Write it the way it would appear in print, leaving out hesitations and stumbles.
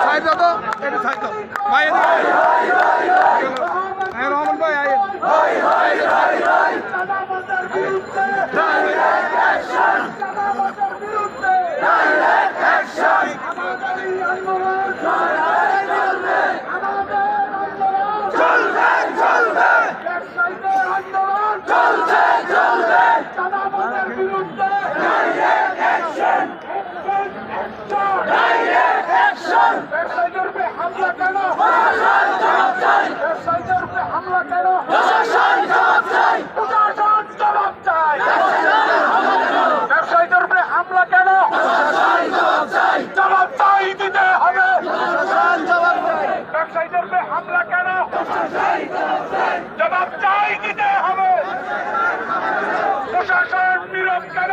Side দাও তো, একটু সাইড দাও ভাই, রহমান ভাই আইন জবাব চাই দিতে হবে। প্রশাসন নীরব কেন?